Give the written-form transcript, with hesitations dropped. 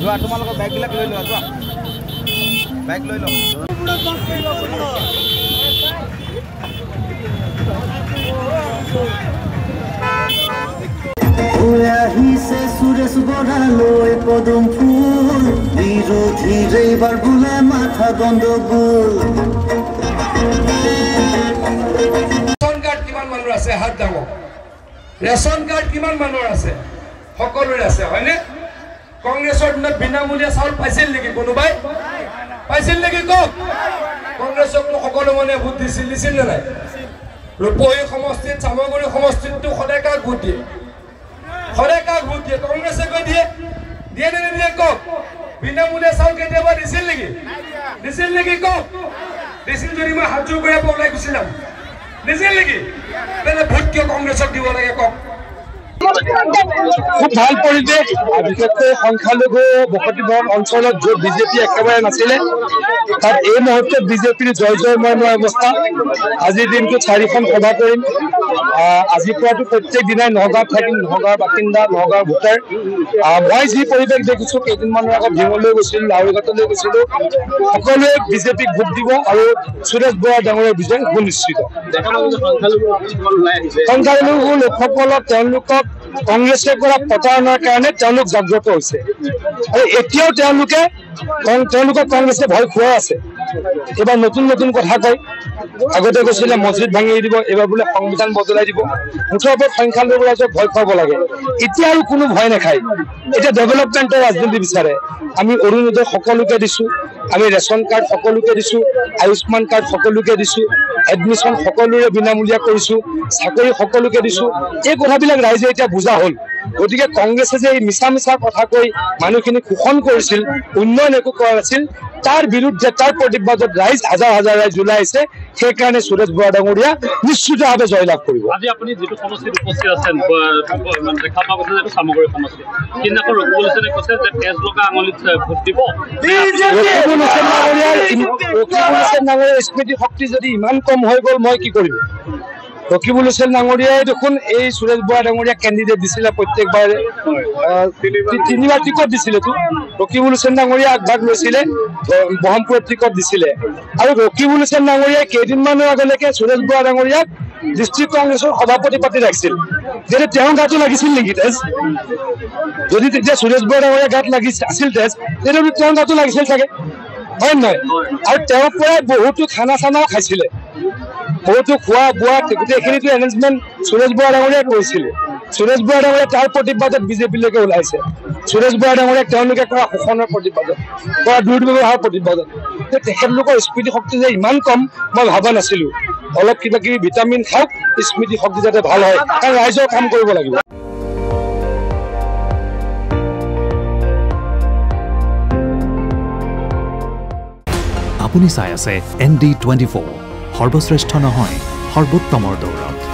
যোৱা তোমালোকৰ বাইকবিলাক লৈ লোৱা যোৱা বাইক লৈ লওঁ আহিছে সুৰেশ বৰালৈ পদুম ফুল বিৰোধীৰ এইবাৰ বোলে মাথা গণ্ডগোল ৰেচন কাৰ্ড কিমান মানুহৰ আছে হাত দাঙক ৰেচন কাৰ্ড কিমান মানুহৰ আছে সকলোৰে আছে হয়নে কংগ্ৰেছৰ দিনত বিনামূলীয়া চাউল পাইছিল নেকি কোনোবাই পাইছিল নেকি কওক কংগ্ৰেছক সকলো মানুহে ভোট দিছিল নে নাই ৰূপহী সমষ্টিত চামগুৰি সমষ্টিতটো সদায় কাক ভোট দিয়ে কংগ্ৰেছে কৈ দিয়ে নে নিদিয়ে কওক বিনামূলীয়া চাউল কেতিয়াবা দিছিল নেকি কওক দিছিল যদি মই হাত জোৰ কৰি ওলাই গুচিলাম দিছিল নেকি তেনে ভোট কিয় কংগ্ৰেছক দিব লাগে কওক খুব ভাল পৰিৱেশ বিশেষকৈ সংখ্যালঘু বসতিবহুল অঞ্চলত য'ত বিজেপি একেবাৰে নাছিলে তাত এই মুহূৰ্তত বিজেপিৰ জয়ময় অৱস্থা আজিৰ দিনটোত 4খন সভা কৰিম আজিৰ পৰাটো প্ৰত্যেক দিনাই নগাঁৱত থাকিম নগাঁৱৰ বাসিন্দা নগাঁৱৰ ভোটাৰ মই যি পৰিৱেশ দেখিছোঁ কেইদিনমানৰ আগত ঢিঙলৈ গৈছিলোঁ লাহৰীঘাটলৈ গৈছিলোঁ সকলোৱে বিজেপিক ভোট দিব আৰু সুৰেশ বৰা ডাঙৰীয়াৰ বিজয় সুনিশ্চিত সংখ্যালঘু লোকসকলক তেওঁলোকক কংগ্ৰেছে কৰা প্ৰতাৰণাৰ কাৰণে তেওঁলোক জাগ্ৰত হৈছে আৰু এতিয়াও তেওঁলোকক কংগ্ৰেছে ভয় খুৱাই আছে এবাৰ নতুন কথা কয় আগতে কৈছিলে মছজিদ ভাঙি দিব এবাৰ বোলে সংবিধান বদলাই দিব মুঠৰ ওপৰত সংখ্যালঘু ৰাইজক ভয় খুৱাব লাগে এতিয়া আৰু কোনো ভয় নাখায় এতিয়া ডেভেলপমেণ্টৰ ৰাজনীতি বিচাৰে আমি অৰুণোদয় সকলোকে দিছোঁ আমি ৰেচন কাৰ্ড সকলোকে দিছোঁ আয়ুষ্মান কাৰ্ড সকলোকে দিছোঁ এডমিশ্যন সকলোৰে বিনামূলীয়া কৰিছোঁ চাকৰি সকলোকে দিছোঁ এই কথাবিলাক ৰাইজে এতিয়া বুজা হ'ল গতিকে কংগ্ৰেছে যে এই মিছা কথা কৈ মানুহখিনি শোষণ কৰিছিল উন্নয়ন একো কৰা নাছিল তাৰ বিৰুদ্ধে তাৰ প্ৰতিবাদত ৰাইজ হাজাৰ ৰাইজ ওলাই আহিছে সেইকাৰণে সুৰেশ বৰা ডাঙৰীয়া নিশ্চিতভাৱে জয়লাভ কৰিব আজি আপুনি যিটো সমষ্টিত উপস্থিত আছেন দেখা পোৱা গৈছে যে চামগুৰি সমষ্টি সেইদিনাখন ৰকিবুল হুছেইনে কৈছে যে তেজ লগা আঙুলিত ভোট দিব ৰকিবুল হুছেইন ডাঙৰীয়াৰ স্মৃতি শক্তি যদি ইমান কম হৈ গ'ল মই কি কৰিম ৰকিবুল হুছেইন ডাঙৰীয়াই দেখোন এই সুৰেশ বৰা ডাঙৰীয়া কেণ্ডিডেট দিছিলে প্ৰত্যেকবাৰে 3বাৰ টিকট দিছিলেতো ৰকিবুল হুছেইন ডাঙৰীয়া আগভাগ লৈছিলে ব্ৰহ্মপুৰত টিকট দিছিলে আৰু ৰকিবুল হুছেইন ডাঙৰীয়াই কেইদিনমানৰ আগলৈকে সুৰেশ বৰা ডাঙৰীয়াক ডিষ্ট্ৰিক্ট কংগ্ৰেছৰ সভাপতি পাতি ৰাখিছিল যেতিয়া তেওঁৰ গাতো লাগিছিল নেকি তেজ যদি তেতিয়া সুৰেশ বৰা ডাঙৰীয়া গাত আছিল তেজ তেতিয়াতো তেওঁৰ গাতো লাগিছিল চাগে হয় নহয় আৰু তেওঁৰ পৰাই বহুতো খানা চানাও খাইছিলে বহুতো খোৱা বোৱা গোটেইখিনিতো এৰেঞ্জমেণ্ট সুৰেশ বৰা ডাঙৰীয়াই কৰিছিলে সুৰেশ বৰা ডাঙৰীয়া তাৰ প্ৰতিবাদত বিজেপিলৈকে ওলাইছে সুৰেশ বৰা ডাঙৰীয়াক তেওঁলোকে কৰা শোষণৰ প্ৰতিবাদত কৰা দুৰ্ব্যৱহাৰৰ প্ৰতিবাদত তেখেতলোকৰ স্মৃতি শক্তি যে ইমান কম মই ভবা নাছিলোঁ অলপ কিবা কিবি ভিটামিন খাওক স্মৃতি শক্তি যাতে ভাল হয় কাৰণ ৰাইজৰ কাম কৰিব লাগিব আপুনি চাই আছে ND24 সৰ্বশ্ৰেষ্ঠ নহয় সৰ্বোত্তমৰ দৌৰত